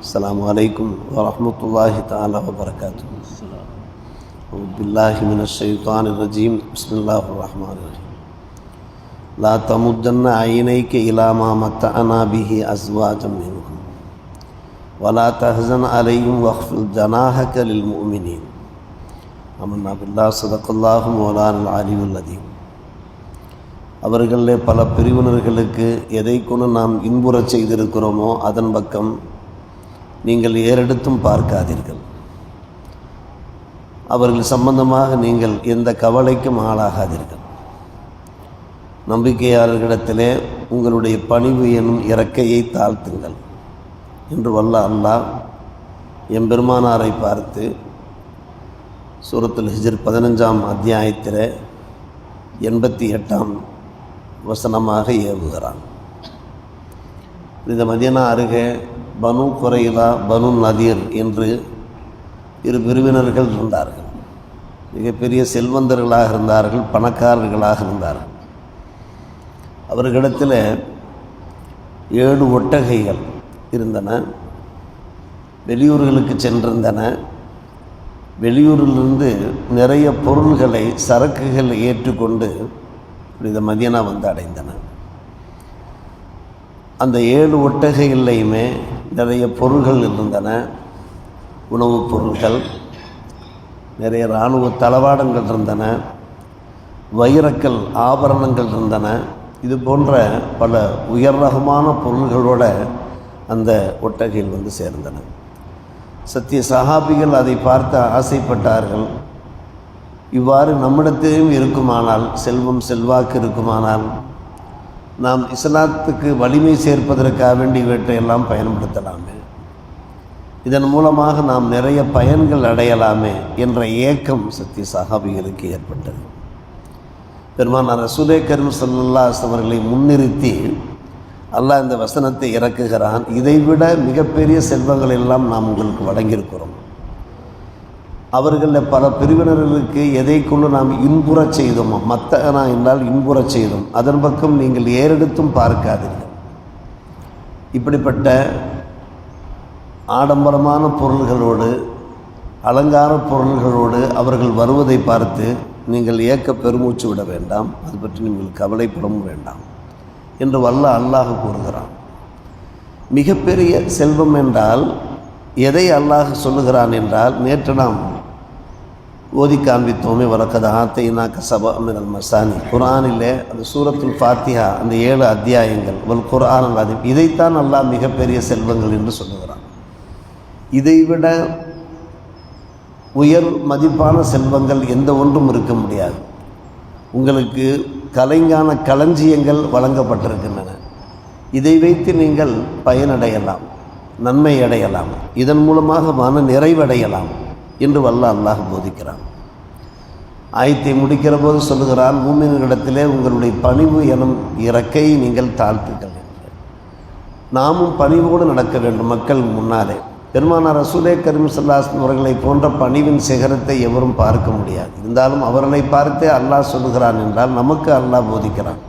அஸ்ஸலாமு அலைக்கும் வரஹ்மத்துல்லாஹி தஆலா வபரகாத்துஹு. அஊது பில்லாஹி மினஷ் ஷைத்தானிர் ரஜீம். பிஸ்மில்லாஹிர் ரஹ்மானிர் ரஹீம். லா தமுத்தன்ன ஐனைக இலா மா மத்தஅனா பிஹி அஸ்வாஜம் மின்ஹும் வலா தஹ்ஸன் அலைஹிம் வக்ஃபில் ஜனாஹக லில் முஃமினீன். ஆமன்னா பில்லாஹ் ஸதகல்லாஹு மௌலானல் அலியுல் அதீம். அவர்களிலே பல பிரிவினர்களுக்கு எதை கொண்டு நாம் இன்புறச் செய்திருக்கிறோமோ அதன் பக்கம் நீங்கள் ஏறெடுத்தும் பார்க்காதீர்கள். அவர்கள் சம்பந்தமாக நீங்கள் எந்த கவலைக்கும் ஆளாகாதீர்கள். நம்பிக்கையாளர்களிடத்திலே உங்களுடைய பணிவு எனும் இறக்கையை தாழ்த்துங்கள் என்று வல்ல அல்லாஹ் எம்பெருமானாரை பார்த்து சூரத்துல் ஹிஜ்ர் 15ஆம் அத்தியாயத்தில் 88ஆம் வசனமாக ஏவுகிறான். இந்த மதீனா அருகே பனு குரைலா, பனு நதீர் என்று இரு பிரிவினர்கள் இருந்தார்கள். மிகப்பெரிய செல்வந்தர்களாக இருந்தார்கள், பணக்காரர்களாக இருந்தார்கள். அவர்களிடத்தில் 7 ஒட்டகைகள் இருந்தன. வெளியூர்களுக்கு சென்றிருந்தன. வெளியூரிலிருந்து நிறைய பொருள்களை, சரக்குகள் ஏற்றுக்கொண்டு இந்த மதீனா வந்து அடைந்தன. அந்த 7 ஒட்டகைகள்லையுமே நிறைய பொருள்கள் இருந்தன. உணவுப் பொருள்கள், நிறைய இராணுவ தளவாடங்கள் இருந்தன, வைரக்கல் ஆபரணங்கள் இருந்தன. இது போன்ற பல உயர் ரகமான பொருள்களோடு அந்த ஒட்டகையில் வந்து சேர்ந்தன. சத்திய சஹாபிகள் அதை பார்த்து ஆசைப்பட்டார்கள். இவ்வாறு நம்மிடத்திலும் இருக்குமானால், செல்வம் செல்வாக்கு இருக்குமானால், நாம் இஸ்லாத்துக்கு வலிமை சேர்ப்பதற்காக வேண்டி இவற்றையெல்லாம் பயன்படுத்தலாமே, இதன் மூலமாக நாம் நிறைய பயன்கள் அடையலாமே என்ற ஏக்கம் சத்திய சஹாபிகளுக்கு ஏற்பட்டது. பெருமானார் ரசூலே கரீம் ஸல்லல்லாஹு அலைஹி வஸல்லம் அவர்களை முன்னிறுத்தி அல்லாஹ் இந்த வசனத்தை இறக்குகிறான். இதைவிட மிகப்பெரிய செல்வங்கள் எல்லாம் நாம் உங்களுக்கு வழங்கியிருக்கிறோம். அவர்களில் பல பிரிவினர்களுக்கு எதை கொண்டு நாம் இன்புறச் செய்தோமோ, மத்தனா என்றால் இன்புறச் செய்தோம், அதன் பக்கம் நீங்கள் ஏறெடுத்தும் பார்க்காதீர்கள். இப்படிப்பட்ட ஆடம்பரமான பொருள்களோடு, அலங்கார பொருள்களோடு அவர்கள் வருவதை பார்த்து நீங்கள் ஏக்க பெருமூச்சு விட வேண்டாம், அது பற்றி நீங்கள் கவலைப்படவும் வேண்டாம் என்று வல்ல அல்லாஹ் கூறுகிறான். மிகப்பெரிய செல்வம் என்றால் எதை அல்லாஹ் சொல்லுகிறான் என்றால், நேற்று நாம் ஓதி காண்பித்தோமே, வலக்கத் ஆத்தைனாக சபஅம் மினல் மசானி, குர்ஆனிலே அந்த சூரத்துல் ஃபாத்திஹா, அந்த 7 அத்தியாயங்கள், வல் குர்ஆனுல் அதீம், இதைத்தான் அல்லாஹ் மிகப்பெரிய செல்வங்கள் என்று சொல்லுகிறான். இதைவிட உயர் மதிப்பான செல்வங்கள் எந்த ஒன்றும் இருக்க முடியாது. உங்களுக்கு கலைஞான களஞ்சியங்கள் வழங்கப்பட்டிருக்கின்றன. இதை வைத்து நீங்கள் பயனடையலாம், நன்மை அடையலாம், இதன் மூலமாக மன நிறைவடையலாம் என்று வல்ல அல்லாஹ் போதிக்கிறான். ஆயத்தை முடிக்கிற போது சொல்லுகிறான், மூமின்களிடத்திலே உங்களுடைய பணிவு எனும் இறக்கையை நீங்கள் தாழ்த்துக்கள் என்று. நாமும் பணிவோடு நடக்க வேண்டும் மக்கள் முன்னாலே. பெருமானார் ரசூலே கரீம் ஸல்லல்லாஹு அலைஹி வஸல்லம் அவர்களை போன்ற பணிவின் சிகரத்தை எவரும் பார்க்க முடியாது. இருந்தாலும் அவர்களை பார்த்தே அல்லாஹ் சொல்லுகிறான் என்றால் நமக்கு அல்லாஹ் போதிக்கிறான்.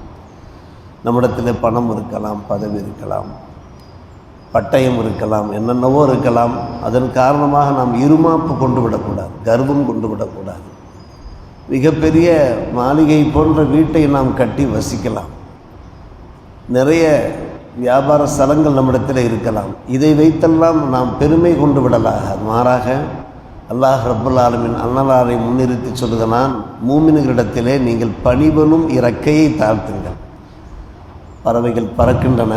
நம்மிடத்தில் பணம் இருக்கலாம், பதவி இருக்கலாம், பட்டயம் இருக்கலாம், என்னென்னவோ இருக்கலாம். அதன் காரணமாக நாம் இருமாப்பு கொண்டு விடக்கூடாது, கர்வம் கொண்டு விடக்கூடாது. மிகப்பெரிய மாளிகை போன்ற வீட்டை நாம் கட்டி வசிக்கலாம், நிறைய வியாபார ஸ்தலங்கள் நம்மிடத்தில் இருக்கலாம். இதை வைத்தெல்லாம் நாம் பெருமை கொண்டு விடலாக. மாறாக அல்லாஹ் ரப்புல் ஆலமீன் அன்னலாரை முன்னிறுத்தி சொல்லுகிறான், மூமின்களிடத்திலே நீங்கள் பணிவனும் இறக்கையை தாழ்த்துங்கள். பறவைகள் பறக்கின்றன,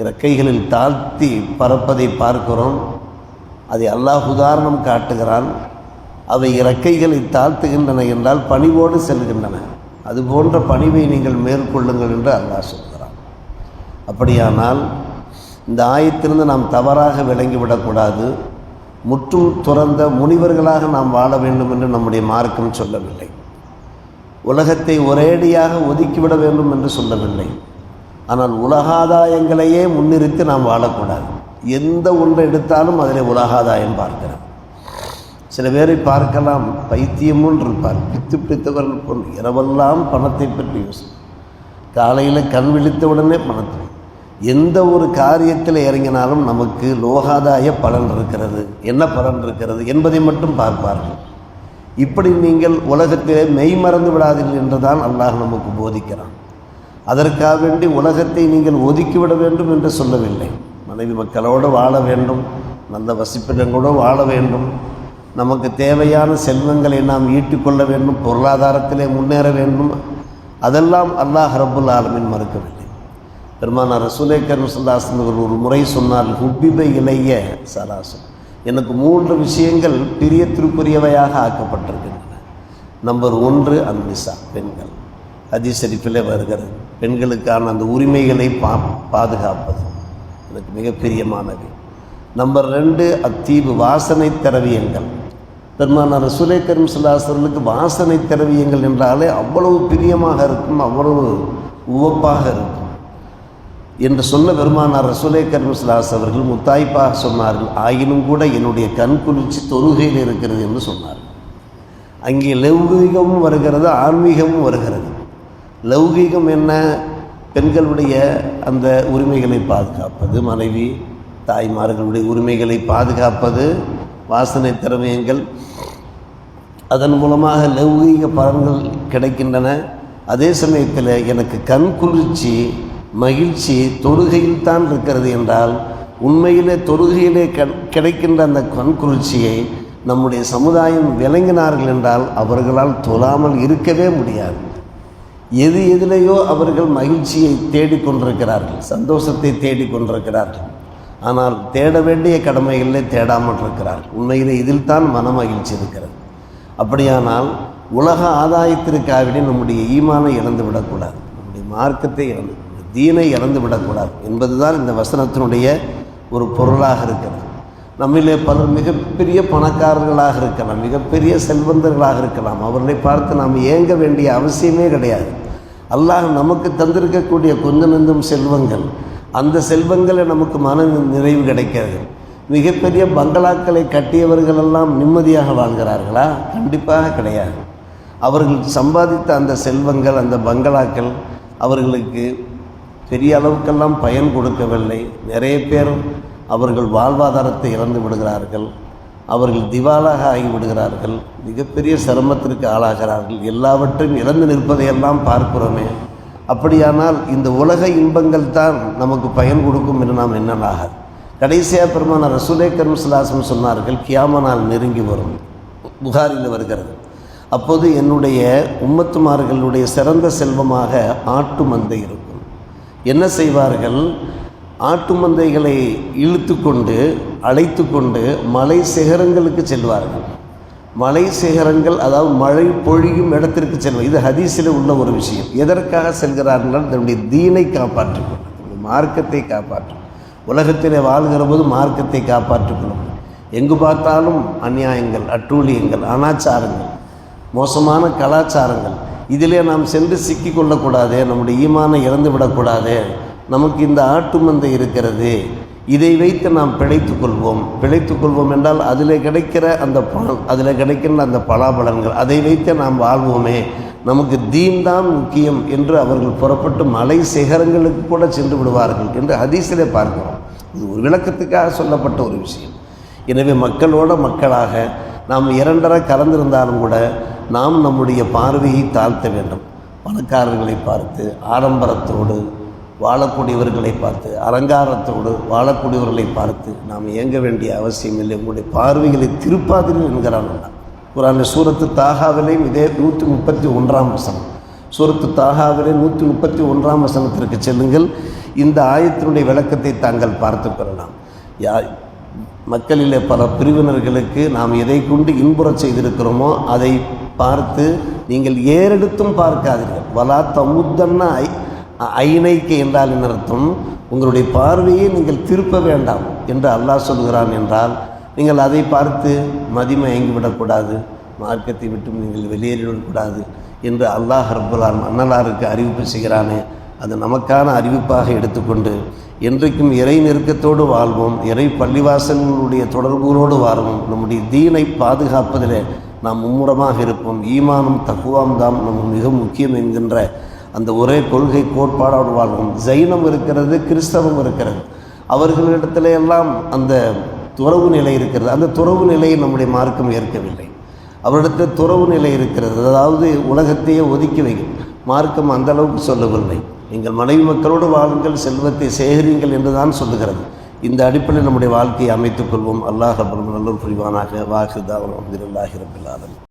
இறக்கைகளில் தாழ்த்தி பறப்பதை பார்க்கிறோம். அதை அல்லாஹ் உதாரணம் காட்டுகிறான். அவை இறக்கைகளை தாழ்த்துகின்றன என்றால் பணிவோடு செல்கின்றன. அதுபோன்ற பணிவை நீங்கள் மேற்கொள்ளுங்கள் என்று அல்லாஹ் சொல்கிறான். அப்படியானால் இந்த ஆயத்திலிருந்து நாம் தவறாக விளங்கிவிடக்கூடாது. முற்றும் துறந்த முனிவர்களாக நாம் வாழ வேண்டும் என்று நம்முடைய மார்க்கம் சொல்லவில்லை. உலகத்தை ஒரேடியாக ஒதுக்கிவிட வேண்டும் என்று சொல்லவில்லை. ஆனால் உலகாதாயங்களையே முன்னிறுத்தி நாம் வாழக்கூடாது. எந்த ஒன்றை எடுத்தாலும் அதில் உலகாதாயம் பார்க்கிறோம். சில பேரை பார்க்கலாம், பைத்தியமும் இருப்பார், பித்து பிடித்தவர்கள் போன்று இரவெல்லாம் பணத்தை பற்றி யோசி. காலையில் கண் விழித்த உடனே பணத்தை, எந்த ஒரு காரியத்தில் இறங்கினாலும் நமக்கு லோகாதாய பலன் இருக்கிறது, என்ன பலன் இருக்கிறது என்பதை மட்டும் பார்ப்பார்கள். இப்படி நீங்கள் உலகத்திலே மெய் மறந்து விடாதீர்கள் என்றுதான் அல்லாஹ் நமக்கு போதிக்கிறான். அதற்காக வேண்டி உலகத்தை நீங்கள் ஒதுக்கிவிட வேண்டும் என்று சொல்லவில்லை. மனைவி மக்களோடு வாழ வேண்டும், நல்ல வசிப்பிடங்களோடு வாழ வேண்டும், நமக்கு தேவையான செல்வங்களை நாம் ஈட்டிக்கொள்ள வேண்டும், பொருளாதாரத்திலே முன்னேற வேண்டும், அதெல்லாம் அல்லாஹ் ரப்புல் ஆலமீன் மறுக்கவில்லை. பெருமானார் ரசூலே கரீம் ஸல்லல்லாஹு அலைஹி வஸல்லம் ஒரு முறை சொன்னால், ஹுப்பிப இலைய சலாசு, எனக்கு 3 விஷயங்கள் பிரியத்திற்குரியவையாக ஆக்கப்பட்டிருக்கின்றன. நம்பர் 1 அந்நிசா, பெண்கள். ஹதீஸ் ஷரீஃபிலே வருகிறது, பெண்களுக்கான அந்த உரிமைகளை பாதுகாப்பது எனக்கு மிக பிரியமானது. நம்பர் 2 அத்தீபு, வாசனை திரவியங்கள். பெருமானார் ரசூலே கரீம் ஸல்லல்லாஹு அலைஹி வஸல்லுக்கு வாசனை திரவியங்கள் என்றாலே அவ்வளவு பிரியமாக இருக்கும், அவ்வளவு உவப்பாக இருக்கும் என்று சொன்ன பெருமானார் ரசூலே கரீம் ஸல்லல்லாஹு அலைஹி வஸல்லம் அவர்கள் முத்தாய்ப்பாக சொன்னார்கள், ஆயினும் கூட என்னுடைய கண் குளிர்ச்சி தொழுகையில் இருக்கிறது என்று சொன்னார்கள். அங்கே லௌகீகமும் வருகிறது, ஆன்மீகமும் வருகிறது. லௌகீகம் என்ன? பெண்களுடைய அந்த உரிமைகளை பாதுகாப்பது, மனைவி தாய்மார்களுடைய உரிமைகளை பாதுகாப்பது, வாசனை திரவியங்கள், அதன் மூலமாக லௌகீக பலன்கள் கிடைக்கின்றன. அதே சமயத்தில் எனக்கு கண் குளிர்ச்சி மகிழ்ச்சி தொழுகையில் தான் இருக்கிறது என்றால், உண்மையிலே தொழுகையிலே கிடைக்கின்ற அந்த கண் குளிர்ச்சியை நம்முடைய சமுதாயம் விளங்கினார்கள் என்றால் அவர்களால் தொழாமல் இருக்கவே முடியாது. எதிலேயோ அவர்கள் மகிழ்ச்சியை தேடிக்கொண்டிருக்கிறார்கள், சந்தோஷத்தை தேடிக்கொண்டிருக்கிறார்கள். ஆனால் தேட வேண்டிய கடமைகளிலே தேடாமல் இருக்கிறார்கள். உண்மையிலே இதில் தான் மன மகிழ்ச்சி இருக்கிறது. அப்படியானால் உலக ஆதாயத்திற்காகவே நம்முடைய ஈமானை இழந்து விடக்கூடாது, நம்முடைய மார்க்கத்தை தீனை இழந்து விடக்கூடாது என்பதுதான் இந்த வசனத்தினுடைய ஒரு பொருளாக இருக்கிறது. நம்மிலே பலர் மிகப்பெரிய பணக்காரர்களாக இருக்கலாம், மிகப்பெரிய செல்வந்தர்களாக இருக்கலாம். அவர்களை பார்த்து நாம் ஏங்க வேண்டிய அவசியமே கிடையாது. அல்லாஹ் நமக்கு தந்திருக்கக்கூடிய கொஞ்சம் நெஞ்சும் செல்வங்கள், அந்த செல்வங்களை நமக்கு மன நிறைவு கிடைக்கிறது. மிகப்பெரிய பங்களாக்களை கட்டியவர்களெல்லாம் நிம்மதியாக வாழ்கிறார்களா? கண்டிப்பாக கிடையாது. அவர்கள் சம்பாதித்த அந்த செல்வங்கள், அந்த பங்களாக்கள் அவர்களுக்கு பெரிய அளவுக்கெல்லாம் பயன் கொடுக்கவில்லை. நிறைய பேர் அவர்கள் வாழ்வாதாரத்தை இழந்து விடுகிறார்கள், அவர்கள் திவாலாக ஆகிவிடுகிறார்கள், மிகப்பெரிய சிரமத்திற்கு ஆளாகிறார்கள். எல்லாவற்றையும் இழந்து நிற்பதையெல்லாம் பார்க்கிறோமே. அப்படியானால் இந்த உலக இன்பங்கள் தான் நமக்கு பயன் கொடுக்கும் என்று நாம் எண்ணலாகாது. கடைசியாக பெருமானார் ரசூலே கரீம் ஸல்லல்லாஹு அலைஹி வஸல்லம் சொன்னார்கள், கியாம நாள் நெருங்கி வரும், புகாரில் வருகிறது. அப்போது என்னுடைய உம்மத்துமார்களுடைய சிறந்த செல்வமாக ஆட்டு மந்தை இருக்கும். என்ன செய்வார்கள்? ஆட்டு மந்தைகளை இழுத்து கொண்டு அழைத்து கொண்டு மலை சிகரங்களுக்கு செல்வார்கள். மலை சிகரங்கள், அதாவது மழை பொழியும் இடத்திற்கு செல்வார். இது ஹதீஸில் உள்ள ஒரு விஷயம். எதற்காக செல்கிறார்கள்? தன்னுடைய தீனை காப்பாற்றிக்கொள்ளும், தன்னுடைய மார்க்கத்தை காப்பாற்றும். உலகத்திலே வாழ்கிற போது மார்க்கத்தை காப்பாற்றிக்கொள்ளும். எங்கு பார்த்தாலும் அநியாயங்கள், அட்டூழியங்கள், அனாச்சாரங்கள், மோசமான கலாச்சாரங்கள், இதிலே நாம் சென்று சிக்கிக்கொள்ளக்கூடாதே, நம்முடைய ஈமானை இழந்து விடக்கூடாதே. நமக்கு இந்த ஆட்டு மந்தை இருக்கிறது, இதை வைத்து நாம் பிழைத்து கொள்வோம் என்றால் அதில் கிடைக்கிற அந்த பணம், அதில் கிடைக்கின்ற அந்த பலாபலன்கள், அதை வைத்து நாம் வாழ்வோமே, நமக்கு தீன் தான் முக்கியம் என்று அவர்கள் புறப்பட்டு மலை சிகரங்களுக்கு கூட சென்று விடுவார்கள் என்று ஹதீஸிலே பார்க்கிறோம். இது ஒரு விளக்கத்துக்காக சொல்லப்பட்ட ஒரு விஷயம். எனவே மக்களோட மக்களாக நாம் இரண்டரை கலந்திருந்தாலும் கூட நாம் நம்முடைய பார்வையை தாழ்த்த வேண்டும். பணக்காரர்களை பார்த்து ஆடம்பரத்தோடு வாழக்கூடியவர்களை பார்த்து, அலங்காரத்தோடு வாழக்கூடியவர்களை பார்த்து நாம் இயங்க வேண்டிய அவசியம் இல்லை. உங்களுடைய பார்வைகளை திருப்பாதீர்கள் என்கிறான். குர்ஆனில் சூரத்து தாகாவிலேயும் இதே 131ஆம் வசனம், சூரத்து தாகாவிலே 131ஆம் வசனத்திற்கு செல்லுங்கள். இந்த ஆயத்தினுடைய விளக்கத்தை தாங்கள் பார்த்து கொள்ளலாம். மக்களிலே பல பிரிவினர்களுக்கு நாம் எதை கொண்டு இன்புறச் செய்திருக்கிறோமோ அதை பார்த்து நீங்கள் ஏறெடுத்தும் பார்க்காதீர்கள். வலா தமுத்தன்னா ஐனைக்கு என்றால் என்ன அர்த்தம்? உங்களுடைய பார்வையை நீங்கள் திருப்ப வேண்டாம் என்று அல்லாஹ் சொல்கிறான். என்றால் நீங்கள் அதை பார்த்து மதிமயங்கிவிடக்கூடாது, மார்க்கத்தை விட்டு நீங்கள் வெளியேறிவிடக்கூடாது என்று அல்லாஹ் ரப்பல் ஆலமீன் அன்னலாருக்கு அறிவிப்பு செய்கிறானே, அது நமக்கான அறிவிப்பாக எடுத்துக்கொண்டு என்றைக்கும் இறை நெருக்கத்தோடு வாழ்வோம், இறை பள்ளிவாசல்களுடைய தொடர்புகளோடு வாழ்வோம். நம்முடைய தீனை பாதுகாப்பதில் நாம் மும்முரமாக இருப்போம். ஈமானும் தக்குவாம் தான் நம்ம மிக முக்கியம் என்கின்ற அந்த ஒரே கொள்கை கோட்பாடோடு வாழ்வோம். ஜைனம் இருக்கிறது, கிறிஸ்தவம் இருக்கிறது, அவர்களிடத்துல எல்லாம் அந்த துறவு நிலை இருக்கிறது. அந்த துறவு நிலையை நம்முடைய மார்க்கம் ஏற்கவில்லை. அவரிடத்தில் துறவு நிலை இருக்கிறது, அதாவது உலகத்தையே ஒதுக்கி வைக்கும். மார்க்கம் அந்த அளவுக்கு சொல்லவில்லை. நீங்கள் மனைவி மக்களோடு வாழுங்கள், செல்வத்தை சேகரிங்கள் என்று தான் சொல்லுகிறது. இந்த அடிப்படையில் நம்முடைய வாழ்க்கையை அமைத்துக் கொள்வோம். அல்லாஹ் ரப்பல் நல்லூர் புரிவானாக. வாஹிர் தாவா அல்ஹம்துலில்லாஹி ரப்பில் ஆலமீன்.